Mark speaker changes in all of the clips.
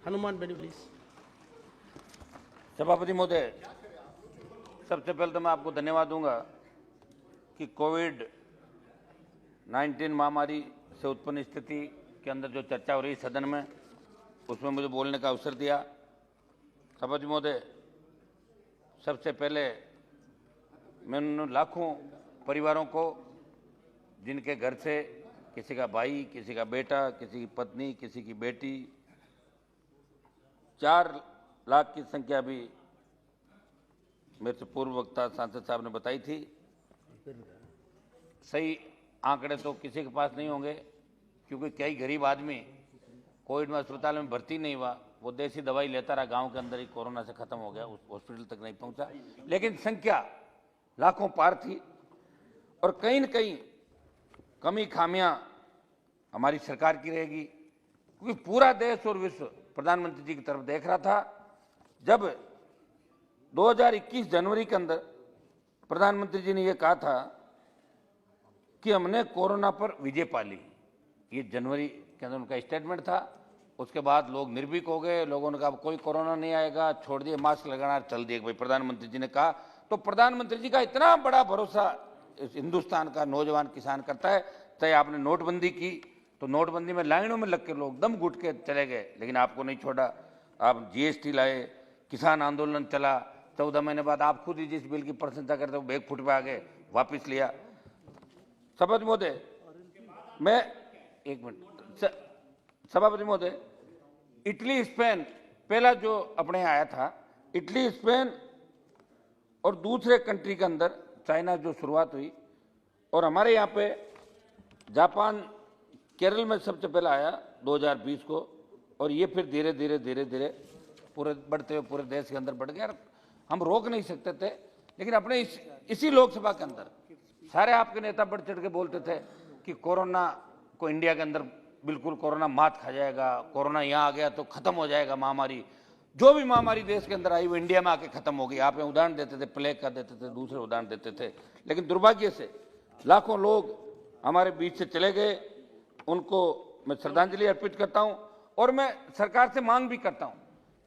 Speaker 1: Hanuman Beni please.
Speaker 2: सभापति महोदय, सबसे पहले तो मैं आपको धन्यवाद दूंगा कि कोविड-19 महामारी से उत्पन्न स्थिति के अंदर जो चर्चा हो रही है सदन में, उसमें मुझे बोलने का अवसर दिया। सभापति महोदय, सबसे पहले मैं उन लाखों परिवारों को जिनके घर से किसी का भाई, किसी का बेटा, किसी की पत्नी, किसी की बेटी, 4 लाख की संख्या भी मेरे से पूर्व वक्ता सांसद साहब ने बताई थी। सही आंकड़े तो किसी के पास नहीं होंगे, क्योंकि कई गरीब आदमी कोविड में अस्पताल में भर्ती नहीं हुआ, वो देसी दवाई लेता रहा, गांव के अंदर ही कोरोना से खत्म हो गया, उस हॉस्पिटल तक नहीं पहुंचा। लेकिन संख्या लाखों पार थी और कहीं न कहीं कमी खामियां हमारी सरकार की रहेगी, क्योंकि पूरा देश और विश्व प्रधानमंत्री जी की तरफ देख रहा था। जब 2021 जनवरी के अंदर प्रधानमंत्री जी ने यह कहा था कि हमने कोरोना पर विजय पा ली, ये जनवरी के अंदर उनका स्टेटमेंट था। उसके बाद लोग निर्भीक हो गए, लोगों ने कहा कोई कोरोना नहीं आएगा, छोड़ दिए, मास्क लगाना चल दिए। भाई प्रधानमंत्री जी ने कहा, तो प्रधानमंत्री जी का इतना बड़ा भरोसा इस हिंदुस्तान का नौजवान किसान करता है। चाहे आपने नोटबंदी की तो नोटबंदी में लाइनों में लग के लोग दम घुट के चले गए, लेकिन आपको नहीं छोड़ा। आप जीएसटी लाए, किसान आंदोलन चला, 14 महीने बाद आप खुद ही जिस बिल की प्रशंसा करते हो बैग फुट पे आ गए, वापिस लिया। सभापति महोदय, मैं एक मिनट, सभापति महोदय, इटली स्पेन पहला जो अपने यहाँ आया था, इटली स्पेन और दूसरे कंट्री के अंदर चाइना जो शुरुआत हुई, और हमारे यहाँ पे जापान केरल में सबसे पहला आया 2020 को, और ये फिर धीरे धीरे धीरे धीरे पूरे बढ़ते हुए पूरे देश के अंदर बढ़ गया। हम रोक नहीं सकते थे, लेकिन अपने इसी लोकसभा के अंदर सारे आपके नेता बढ़ चढ़ के बोलते थे कि कोरोना को इंडिया के अंदर बिल्कुल कोरोना मात खा जाएगा, कोरोना यहाँ आ गया तो खत्म हो जाएगा महामारी। जो भी महामारी देश के अंदर आई वो इंडिया में आके खत्म हो गई। आप उदाहरण देते थे, प्लेग का देते थे, दूसरे उदाहरण देते थे, लेकिन दुर्भाग्य से लाखों लोग हमारे बीच से चले गए। उनको मैं श्रद्धांजलि अर्पित करता हूं, और मैं सरकार से मांग भी करता हूं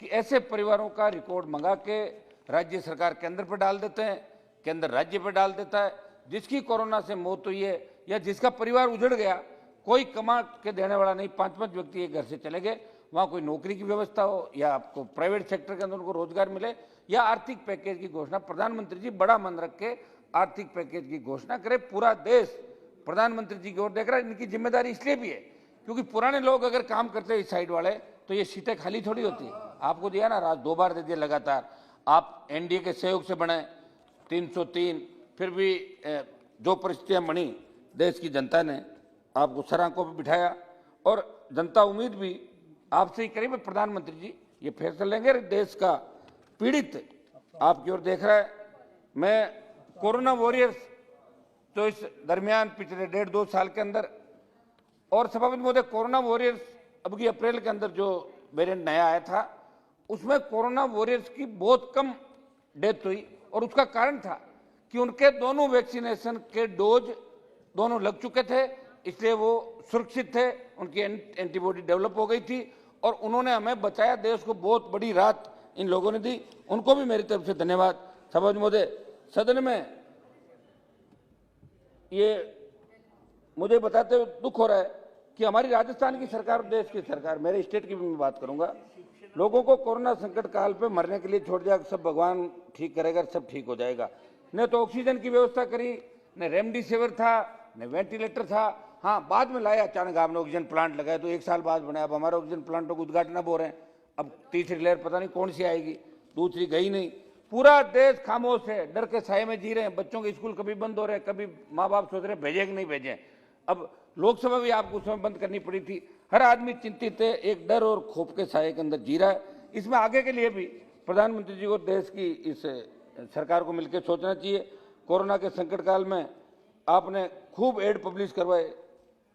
Speaker 2: कि ऐसे परिवारों का रिकॉर्ड मंगा के राज्य सरकार केंद्र पर डाल देते हैं, केंद्र राज्य पर डाल देता है। जिसकी कोरोना से मौत हुई है या जिसका परिवार उजड़ गया, कोई कमा के देने वाला नहीं, 5-5 व्यक्ति एक घर से चले गए, वहां कोई नौकरी की व्यवस्था हो या आपको प्राइवेट सेक्टर के अंदर उनको रोजगार मिले या आर्थिक पैकेज की घोषणा, प्रधानमंत्री जी बड़ा मन रख के आर्थिक पैकेज की घोषणा करे। पूरा देश प्रधानमंत्री जी की ओर देख रहा है। इनकी जिम्मेदारी इसलिए भी है क्योंकि पुराने लोग अगर काम करते हैं इस साइड वाले, तो ये सीटें खाली थोड़ी होती। आपको दिया ना राज, 2 बार दे दिया लगातार। आप एनडीए के सहयोग से बने 303, फिर भी जो परिस्थितियां बनी, देश की जनता ने आपको सरांकों पर बिठाया, और जनता उम्मीद भी आपसे ही करी। प्रधानमंत्री जी ये फैसला लेंगे, देश का पीड़ित आपकी ओर देख रहा है। मैं कोरोना वॉरियर्स तो इस दरमियान पिछले 1.5-2 साल के अंदर, और सभापति महोदय कोरोना वॉरियर्स अब की अप्रैल के अंदर जो वेरिएंट नया आया था, उसमें कोरोना वॉरियर्स की बहुत कम डेथ हुई, और उसका कारण था कि उनके दोनों वैक्सीनेशन के डोज दोनों लग चुके थे, इसलिए वो सुरक्षित थे, उनकी एंटीबॉडी डेवलप हो गई थी, और उन्होंने हमें बचाया। देश को बहुत बड़ी राहत इन लोगों ने दी, उनको भी मेरी तरफ से धन्यवाद। सभापति महोदय, सदन में ये मुझे बताते हुए दुख हो रहा है कि हमारी राजस्थान की सरकार और देश की सरकार, मेरे स्टेट की भी मैं बात करूंगा, लोगों को कोरोना संकट काल पे मरने के लिए छोड़ दिया, सब भगवान ठीक करेगा, सब ठीक हो जाएगा। न तो ऑक्सीजन की व्यवस्था करी, न रेमडेसिविर था, न वेंटिलेटर था। हाँ, बाद में लाया अचानक, आपने ऑक्सीजन प्लांट लगाया तो 1 साल बाद बने। अब हमारे ऑक्सीजन प्लांटों को उद्घाटन अब हो रहे हैं, अब तीसरी लहर पता नहीं कौन सी आएगी, दूसरी गई नहीं। पूरा देश खामोश है, डर के साए में जी रहे हैं। बच्चों के स्कूल कभी बंद हो रहे हैं, कभी माँ बाप सोच रहे हैं भेजे कि नहीं भेजे। अब लोकसभा भी आपको उस समय बंद करनी पड़ी थी। हर आदमी चिंतित है, एक डर और खौफ के साए के अंदर जी रहा है। इसमें आगे के लिए भी प्रधानमंत्री जी को देश की इस सरकार को मिलकर सोचना चाहिए। कोरोना के संकट काल में आपने खूब एड पब्लिश करवाए,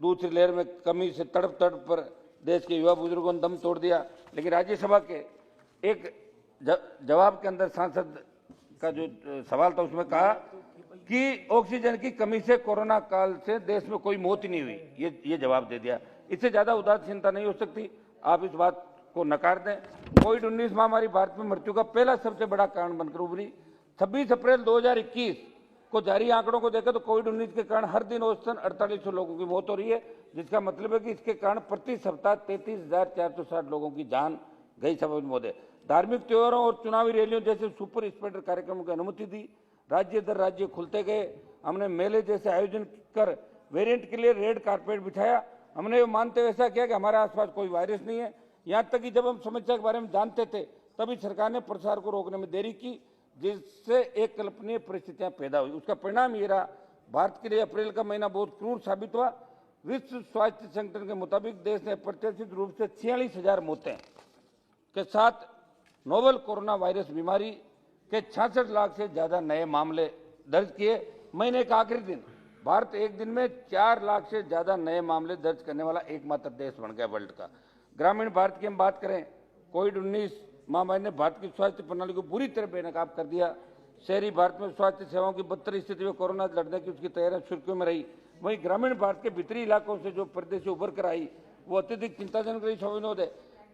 Speaker 2: दूसरी लहर में कमी से तड़प तड़प पर देश के युवा बुजुर्गों ने दम तोड़ दिया। लेकिन राज्यसभा के एक जवाब के अंदर सांसद का जो सवाल था उसमें कहा कि ऑक्सीजन की कमी से कोरोना काल से देश में कोई मौत ही नहीं हुई। ये जवाब दे दिया। इससे ज्यादा उदासीनता नहीं हो सकती। आप इस बात को नकार दें। कोविड-19 महामारी भारत में मृत्यु का पहला सबसे बड़ा कारण बनकर उभरी। 26 अप्रैल 2021 को जारी आंकड़ों को देखा तो कोविड-19 के कारण हर दिन औसतन 4800 लोगों की मौत हो रही है, जिसका मतलब है कि इसके कारण प्रति सप्ताह 33,460 लोगों की जान गई। सब मोदी धार्मिक त्योहारों और चुनावी रैलियों जैसे सुपर स्प्रेडर कार्यक्रमों की अनुमति दी। राज्य दर राज्य खुलते गए। हमने मेले जैसे आयोजन कर वेरिएंट के लिए रेड कारपेट बिछाया। हमने ये मानते हुए ऐसा किया कि हमारे आसपास कोई वायरस नहीं है। यहाँ तक कि जब हम समस्या के बारे में जानते थे तभी सरकार ने प्रसार को रोकने में देरी की, जिससे एक कल्पनीय परिस्थितियां पैदा हुई। उसका परिणाम ये रहा, भारत के लिए अप्रैल का महीना बहुत क्रूर साबित हुआ। विश्व स्वास्थ्य संगठन के मुताबिक देश ने अप्रत्याशित रूप से 46,000 मौतें के साथ नोवेल कोरोना वायरस बीमारी के 66 लाख से ज्यादा नए मामले दर्ज किए। महीने का आखिरी दिन भारत एक दिन में 4 लाख से ज्यादा नए मामले दर्ज करने वाला एकमात्र देश बन गया वर्ल्ड का। ग्रामीण भारत की हम बात करें, कोविड-19 महामारी ने भारत की स्वास्थ्य प्रणाली को बुरी तरह बेनकाब कर दिया। शहरी भारत में स्वास्थ्य सेवाओं की बदतर स्थिति में कोरोना लड़ने की उसकी तैयारियां सुर्खियों में रही। वहीं ग्रामीण भारत के भीतरी इलाकों से जो प्रदेश उभर कर आई वो अत्यधिक चिंताजनक रही। विनोद,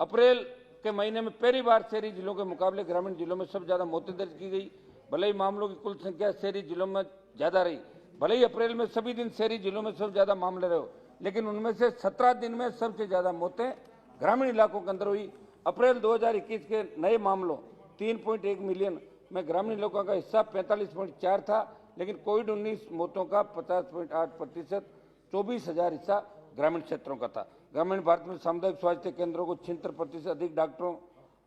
Speaker 2: अप्रैल के महीने में पहली बार शहरी जिलों के मुकाबले ग्रामीण जिलों में सबसे ज्यादा मौतें दर्ज की गई। भले ही मामलों की कुल संख्या शहरी जिलों में ज्यादा रही, भले ही अप्रैल में सभी दिन शहरी जिलों में सबसे ज्यादा मामले रहे, लेकिन उनमें से 17 दिन में सबसे ज्यादा मौतें ग्रामीण इलाकों के अंदर हुई। अप्रैल 2021 के नए मामलों 3.1 मिलियन में ग्रामीण इलाकों का हिस्सा 45.4 था, लेकिन कोविड-19 मौतों का 50.8%, 24,000 हिस्सा ग्रामीण क्षेत्रों का था। ग्रामीण भारत में सामुदायिक स्वास्थ्य केंद्रों को 76% अधिक डॉक्टरों,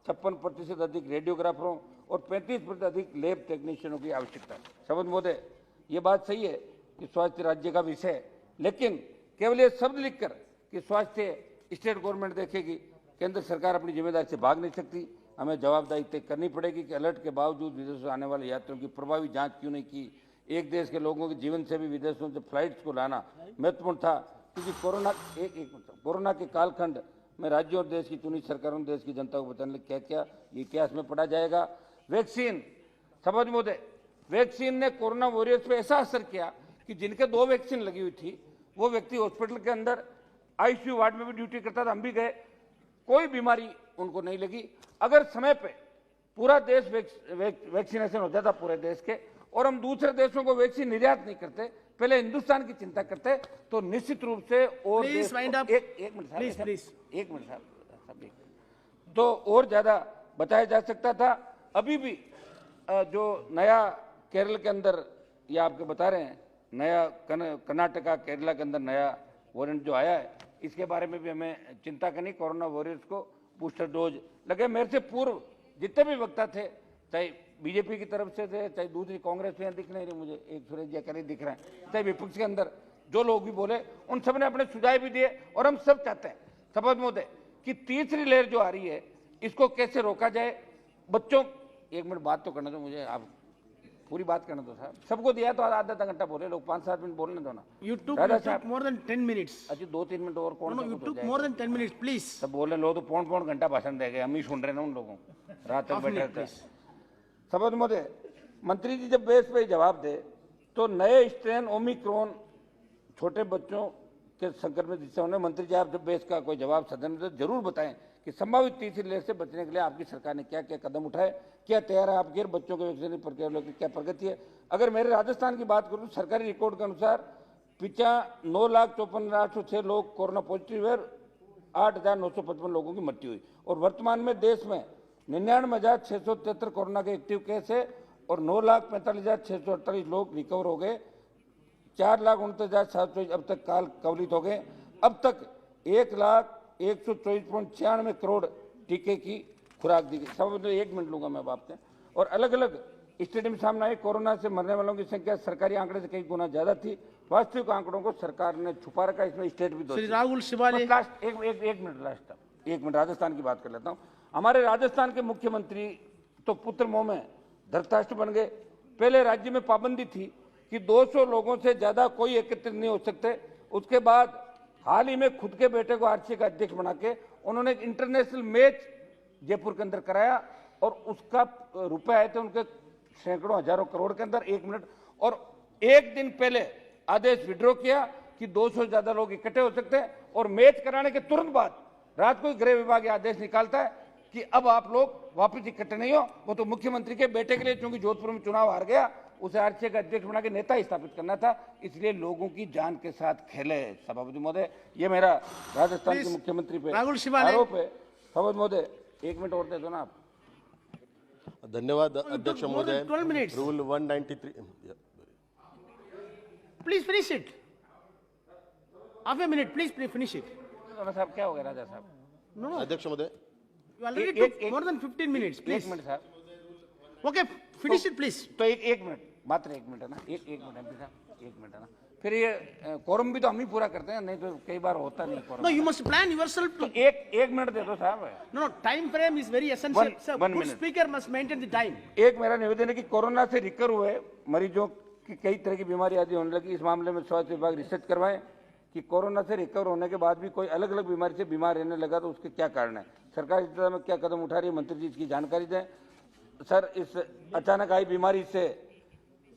Speaker 2: 56% अधिक रेडियोग्राफरों और 35% अधिक लैब टेक्नीशियनों की आवश्यकता है। शपथ महोदय, ये बात सही है कि स्वास्थ्य राज्य का विषय है, लेकिन केवल ये शब्द लिखकर कि स्वास्थ्य स्टेट गवर्नमेंट देखेगी, केंद्र सरकार अपनी जिम्मेदारी से भाग नहीं सकती। हमें जवाबदेही तय करनी पड़ेगी कि अलर्ट के बावजूद विदेशों से आने वाले यात्रियों की प्रभावी जांच क्यों नहीं की। एक देश के लोगों के जीवन से भी विदेशों से फ्लाइट्स को लाना महत्वपूर्ण था, क्योंकि कोरोना के कालखंड में राज्यों और देश की चुनी सरकारों ने देश की जनता को बताने क्या क्या ये इतिहास में पढ़ा जाएगा। वैक्सीन, समझ मोदे, वैक्सीन ने कोरोना वॉरियर्स पे ऐसा असर किया कि जिनके 2 वैक्सीन लगी हुई थी वो व्यक्ति हॉस्पिटल के अंदर आईसीयू वार्ड में भी ड्यूटी करता था, हम भी गए, कोई बीमारी उनको नहीं लगी। अगर समय पे पूरा देश वैक्सीनेशन हो जाता पूरे देश के, और हम दूसरे देशों को वैक्सीन निर्यात नहीं करते, पहले हिंदुस्तान की चिंता करते, तो निश्चित रूप से और एक मिनट साहब, तो और ज्यादा बचाया जा सकता था। अभी भी जो नया केरल के अंदर, ये आपके बता रहे हैं, नया कर्नाटका केरला के अंदर नया वारंट जो आया है, इसके बारे में भी हमें चिंता करनी। कोरोना वॉरियर्स को बूस्टर डोज लगे। मेरे से पूर्व जितने भी वक्ता थे, चाहे बीजेपी की तरफ से थे, चाहे दूसरी कांग्रेस में दिख नहीं रही मुझे, एक सुरेश जयकरी दिख रहा है, चाहे विपक्ष के अंदर जो लोग भी बोले, उन सब ने अपने सुझाव भी दिए। और हम सब चाहते हैं, शपथ महोदय, कि तीसरी लहर जो आ रही है इसको कैसे रोका जाए। बच्चों, एक मिनट बात तो करना दो मुझे, आप पूरी बात करना दो साहब। सबको दिया तो आधा घंटा बोले लोग, 5-7 मिनट बोलने दो ना।
Speaker 1: You took more than 10 minutes.
Speaker 2: अच्छा 2-3 मिनट और कौन?
Speaker 1: No, you took more than 10 minutes, please.
Speaker 2: सब बोले लोग तो पौन घंटा भाषण दे गए, हम ही सुन रहे ना उन लोगों रात तक बैठे थे। शपथ महोदय, मंत्री जी जब बेस पे जवाब दे तो नए स्ट्रेन ओमिक्रॉन छोटे बच्चों के संक्रमित हिस्से होने, मंत्री जी आप जब बेस का कोई जवाब सदन में तो जरूर बताएं कि संभावित तीसरी लहर से बचने के लिए आपकी सरकार ने क्या क्या कदम उठाए, क्या तैयार है आपकी बच्चों के वैक्सीन प्रक्रिया की क्या प्रगति है। अगर मेरे राजस्थान की बात करूं, सरकारी रिकॉर्ड के अनुसार 9,54,806 लोग कोरोना पॉजिटिव है, 8,955 लोगों की मृत्यु हुई, और वर्तमान में देश में 99,673 कोरोना के एक्टिव केस है और 9,45,648 लोग रिकवर हो गए। 4,69,724 अब तक काल कवलित हो गए। अब तक 1,124.96 करोड़ टीके की खुराक दी गई। सब 1 मिनट लूंगा मैं आपसे। और अलग अलग स्टेडियम में सामने आई, कोरोना से मरने वालों की संख्या सरकारी आंकड़े से कई गुना ज्यादा थी। वास्तविक आंकड़ों को सरकार ने छुपा रखा, इसमें स्टेट भी दोषी।
Speaker 1: राहुल शिवाले,
Speaker 2: लास्ट एक मिनट राजस्थान की बात कर लेता हूं। हमारे राजस्थान के मुख्यमंत्री तो पुत्र मोह में धृतराष्ट्र बन गए। पहले राज्य में पाबंदी थी कि 200 लोगों से ज्यादा कोई एकत्रित नहीं हो सकते। उसके बाद हाल ही में खुद के बेटे को आरसीए का अध्यक्ष बना के उन्होंने एक इंटरनेशनल मैच जयपुर के अंदर कराया, और उसका रुपए आए थे उनके सैकड़ों हजारों करोड़ के अंदर। 1 मिनट, और एक दिन पहले आदेश विड्रॉ किया कि 200 से ज्यादा लोग इकट्ठे हो सकते हैं, और मैच कराने के तुरंत बाद रात को ही गृह विभाग ये आदेश निकालता है कि अब आप लोग वापस इकट्ठे नहीं हो। वो तो मुख्यमंत्री के बेटे के लिए, क्योंकि जोधपुर में चुनाव हार गया, उसे आरसीए का अध्यक्ष बना के नेता स्थापित करना था, इसलिए लोगों की जान के साथ खेले। सभापति महोदय, ये मेरा राजस्थान के मुख्यमंत्री पे
Speaker 1: राहुल शिवाले।
Speaker 2: आरोप है। सभापति महोदय, 1 मिनट और दे दो ना आप।
Speaker 3: धन्यवाद अध्यक्ष
Speaker 1: more
Speaker 3: महोदय।
Speaker 1: than 12 minutes.
Speaker 3: Rule 193
Speaker 1: Please finish it. Half a minute, please finish it.
Speaker 2: Rana साहब, क्या हो गया राजा साहब?
Speaker 1: No, no,
Speaker 3: अध्यक्ष महोदय,
Speaker 1: you already
Speaker 2: एक-
Speaker 1: took
Speaker 2: एक-
Speaker 1: more than 15 minutes,
Speaker 2: एक
Speaker 1: please.
Speaker 2: मिनट साहब,
Speaker 1: Okay, finish it, please.
Speaker 2: तो एक मिनट, मात्र 1 मिनट है ना, एक मिनट एमपी साहब, 1 मिनट है ना। फिर ये कोरम भी तो हम ही पूरा करते हैं, नहीं तो कई बार होता नहीं quorum.
Speaker 1: No, you must plan yourself to.
Speaker 2: एक मिनट दे दो साहब।
Speaker 1: No, no, time frame is very essential.
Speaker 2: One-
Speaker 1: Sir,
Speaker 2: one
Speaker 1: good
Speaker 2: minute.
Speaker 1: speaker must maintain the time.
Speaker 2: एक मेरा निवेदन है कि कोरोना से रिकवर हुए मरीजों की कई तरह की बीमारी आदि होने लगी, इस मामले में स्वास्थ्य विभाग रिसर्च करवाएं कि कोरोना से रिकवर होने के बाद भी कोई अलग अलग बीमारी से बीमार रहने लगा तो उसके क्या कारण है। सरकार इस दिशा में क्या कदम उठा रही है, मंत्री जी इसकी जानकारी दें। सर, इस अचानक आई बीमारी से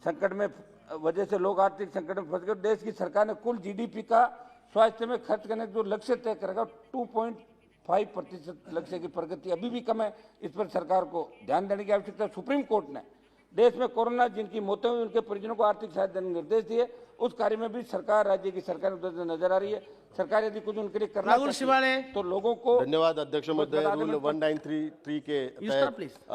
Speaker 2: संकट में वजह से लोग आर्थिक संकट में फंस गए। देश की सरकार ने कुल जीडीपी का स्वास्थ्य में खर्च करने का जो लक्ष्य तय करेगा, 2.5% लक्ष्य की प्रगति अभी भी कम है। इस पर सरकार को ध्यान देने की आवश्यकता है। सुप्रीम कोर्ट ने देश में कोरोना जिनकी मौतें हुई उनके परिजनों को आर्थिक सहायता देने के निर्देश दिए, उस कार्य में भी सरकार, राज्य की सरकार उधर नजर आ रही है। सरकार यदि कुछ उनके लिए करना
Speaker 1: राहुल
Speaker 2: चाहती है,
Speaker 1: शिवाले।
Speaker 2: तो लोगों को
Speaker 3: धन्यवाद अध्यक्ष महोदय।
Speaker 2: बता दें
Speaker 3: रूल
Speaker 2: मैं-
Speaker 3: 193 के
Speaker 1: Use sir, please.